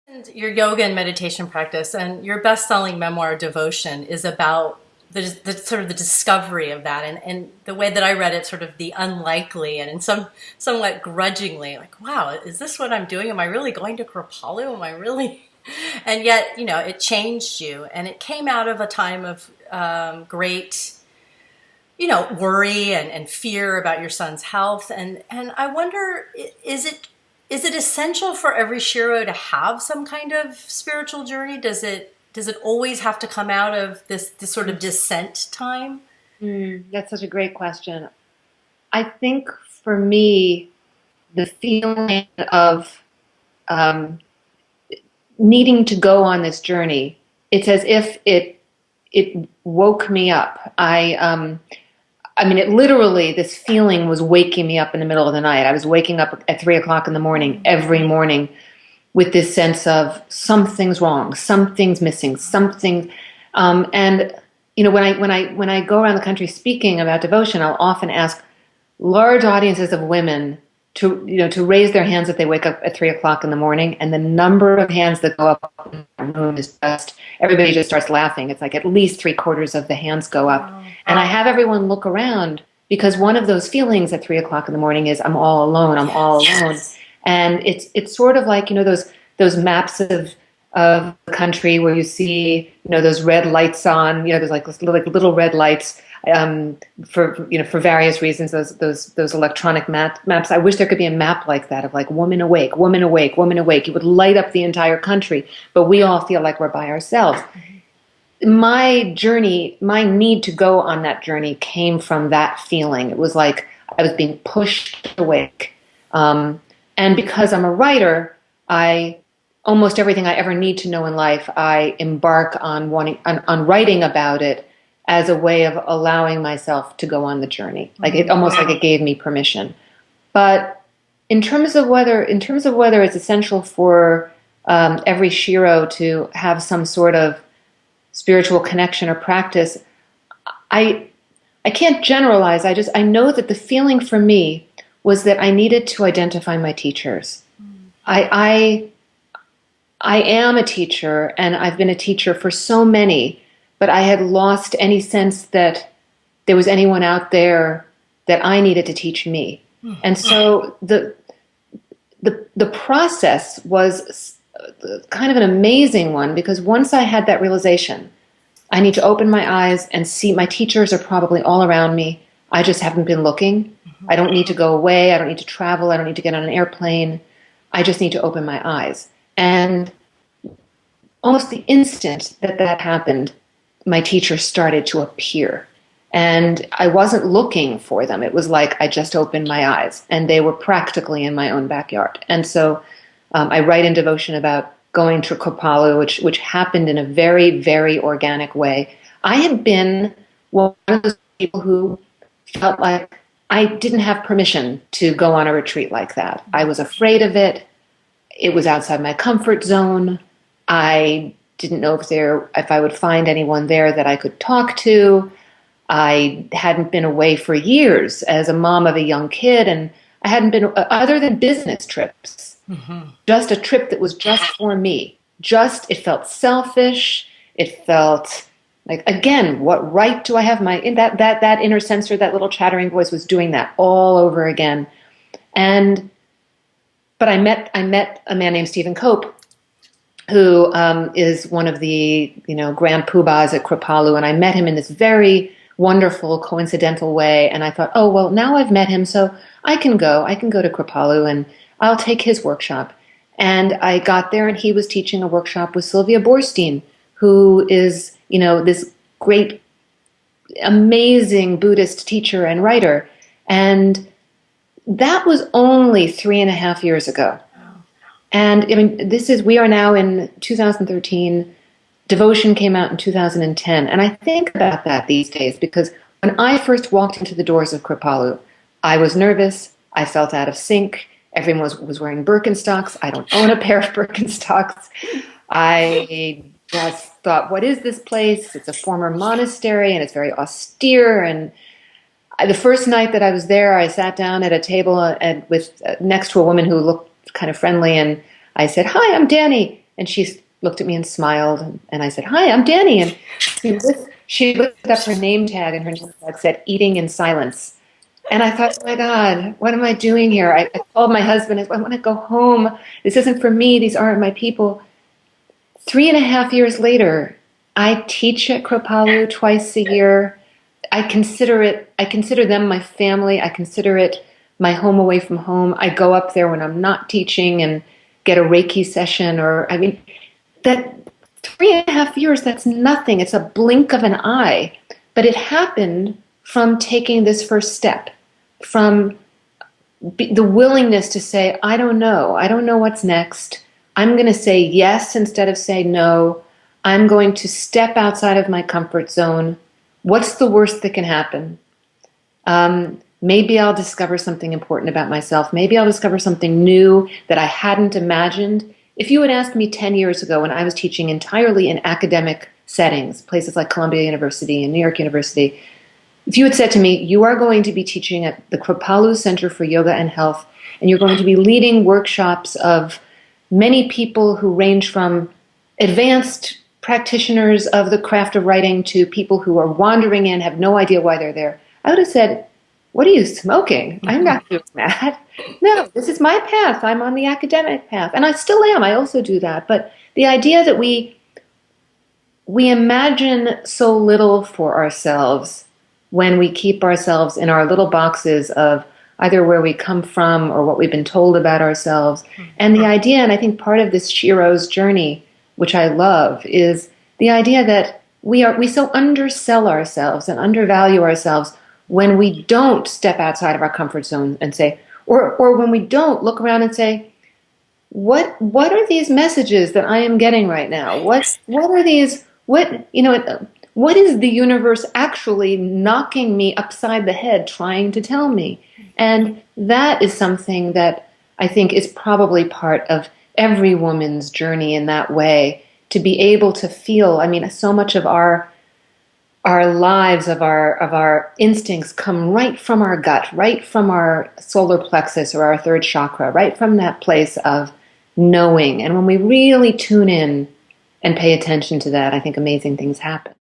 And your yoga and meditation practice and your best-selling memoir, Devotion, is about the sort of the discovery of that, and the way that I read it, sort of the unlikely and in somewhat grudgingly, like, wow, is this what I'm doing? Am I really going to Kripalu? Am I really? And yet, it changed you, and it came out of a time of great, worry and fear about your son's health. And I wonder, is it essential for every Shiro to have some kind of spiritual journey? Does it always have to come out of this sort of descent time? That's such a great question. I think for me, the feeling of um, needing to go on this journey, it's as if it woke me up. I mean, it literally, this feeling was waking me up in the middle of the night. I was waking up at 3 o'clock in the morning every morning with this sense of something's wrong, something's missing, something. And when I go around the country speaking about devotion, I'll often ask large audiences of women to raise their hands if they wake up at 3 o'clock in the morning, and the number of hands that go up in the room is just everybody just starts laughing. It's like at least three-quarters of the hands go up, and I have everyone look around because one of those feelings at 3 o'clock in the morning is I'm all alone. I'm all alone, and it's sort of like those maps of the country where you see those red lights on. There's like little red lights for various reasons, those electronic maps. I wish there could be a map like that of like woman awake, woman awake, woman awake. It would light up the entire country, but we all feel like we're by ourselves. My journey, my need to go on that journey came from that feeling. It was like I was being pushed awake. And because I'm a writer, almost everything I ever need to know in life, I embark on on writing about it as a way of allowing myself to go on the journey. Like it almost like it gave me permission. But in terms of whether it's essential for every Shiro to have some sort of spiritual connection or practice, I can't generalize. I know that the feeling for me was that I needed to identify my teachers. I am a teacher, and I've been a teacher for so many, but I had lost any sense that there was anyone out there that I needed to teach me. And so the process was kind of an amazing one, because once I had that realization, I need to open my eyes and see my teachers are probably all around me. I just haven't been looking. I don't need to go away. I don't need to travel. I don't need to get on an airplane. I just need to open my eyes. And almost the instant that happened, my teachers started to appear. And I wasn't looking for them. It was like I just opened my eyes, and they were practically in my own backyard. And so I write in Devotion about going to Kripalu, which happened in a very, very organic way. I had been one of those people who felt like I didn't have permission to go on a retreat like that. I was afraid of it. It was outside my comfort zone. I didn't know if I would find anyone there that I could talk to. I hadn't been away for years as a mom of a young kid, and I hadn't been, other than business trips, just a trip that was just for me. It felt selfish. It felt like, again, what right do I have? That inner censor, that little chattering voice was doing that all over again. But I met a man named Stephen Cope, who is one of the grand poobahs at Kripalu, and I met him in this very wonderful, coincidental way. And I thought, oh well, now I've met him, so I can go to Kripalu, and I'll take his workshop. And I got there, and he was teaching a workshop with Sylvia Boorstein, who is this great, amazing Buddhist teacher and writer. And that was only 3.5 years ago. And I mean, we are now in 2013. Devotion came out in 2010. And I think about that these days, because when I first walked into the doors of Kripalu, I was nervous. I felt out of sync. Everyone was wearing Birkenstocks. I don't own a pair of Birkenstocks. I just thought, what is this place? It's a former monastery, and it's very austere. And the first night that I was there, I sat down at a table next to a woman who looked kind of friendly, and I said, "Hi, I'm Dani." And she looked at me and smiled. And I said, "Hi, I'm Dani." And she lifted up her name tag, and her name tag said, "Eating in Silence." And I thought, oh my God, what am I doing here? I told my husband, I want to go home. This isn't for me. These aren't my people. 3.5 years later, I teach at Kripalu twice a year. I consider them my family. I consider it my home away from home. I go up there when I'm not teaching and get a Reiki session, that 3.5 years, that's nothing. It's a blink of an eye. But it happened from taking this first step, from the willingness to say, I don't know. I don't know what's next. I'm going to say yes instead of say no. I'm going to step outside of my comfort zone. What's the worst that can happen? Maybe I'll discover something important about myself. Maybe I'll discover something new that I hadn't imagined. If you had asked me 10 years ago when I was teaching entirely in academic settings, places like Columbia University and New York University, if you had said to me, you are going to be teaching at the Kripalu Center for Yoga and Health, and you're going to be leading workshops of many people who range from advanced practitioners of the craft of writing to people who are wandering in, have no idea why they're there, I would have said, what are you smoking? I'm not doing that. No, this is my path. I'm on the academic path. And I still am. I also do that. But the idea that we imagine so little for ourselves when we keep ourselves in our little boxes of either where we come from or what we've been told about ourselves. And the idea, and I think part of this Shero's journey, which I love, is the idea that we so undersell ourselves and undervalue ourselves when we don't step outside of our comfort zone and say, or when we don't look around and say, what are these messages that I am getting right now? What are these? What is the universe actually knocking me upside the head trying to tell me? And that is something that I think is probably part of every woman's journey in that way, to be able to feel. I mean, so much of our lives, of our instincts come right from our gut, right from our solar plexus or our third chakra, right from that place of knowing. And when we really tune in and pay attention to that, I think amazing things happen.